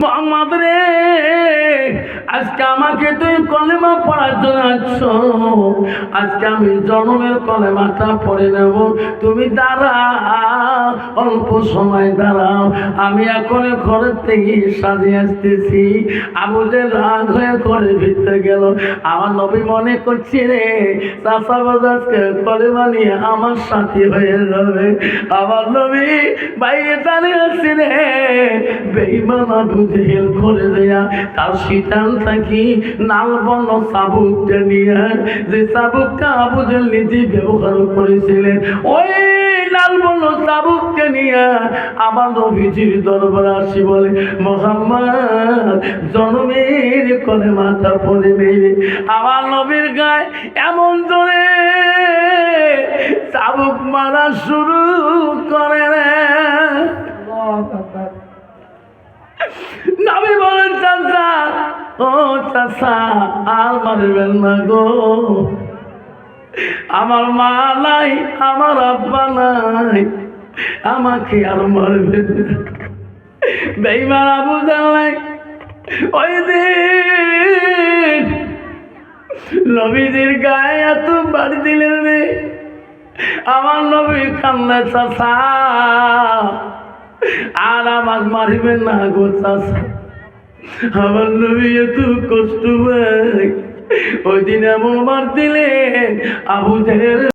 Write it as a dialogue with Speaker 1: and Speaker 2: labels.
Speaker 1: মোহাম্মদ রে, আজকে আমাকে তুই কলেমা পড়ার জন্য আসছ। আজকে আমি জন্মের কলেমাটা পড়ে নেব। তুমি দাঁড়াও, অল্প সময় দাঁড়াও। আমি এখন ঘরের থেকে সাজিয়ে আসতেছি। আবু যে রাগ হয়ে ঘরের ভিতরে গেল। আমার নবী মনে করছি রে, চাষা বাজাজকে কলেমা নিয়ে আমার সাথী হয়ে যাবে। আমার নবী বাইরে দাঁড়িয়ে আসছে রে। বেঈমান আবু জেহেল করে দেয়া তার শীতান থাকি নাল বন চাবুকটা নিয়ে, যে চাবুকটা আবু জেহেল নিজে ব্যবহার করেছিলেন, ওই লাল বন চাবুককে নিয়ে আমার নবীজির দরবারে আসি বলে, মুহাম্মদ জনমের কলেমাটা পড়ে মেরে আমার নবীর গায়ে এমন জোরে চাবুক মারা শুরু করে রে। নবী বলেন, চাচা, ও চাচা, আর মারবেন না গো। আমার মা নাই, আমার আব্বা নাই, আমাকে আর মারবেন না। বেঈমান আবু জাহল ওই দিন নবীজির গায়ে এত বাড়ি দিলেন রে। আমার নবী কান্না, চাচা আর আমার মারিবেন না গো চাচা, আমার নবী এত কষ্ট পায়। ওই দিন এমন মার দিলেন আবু জেহেল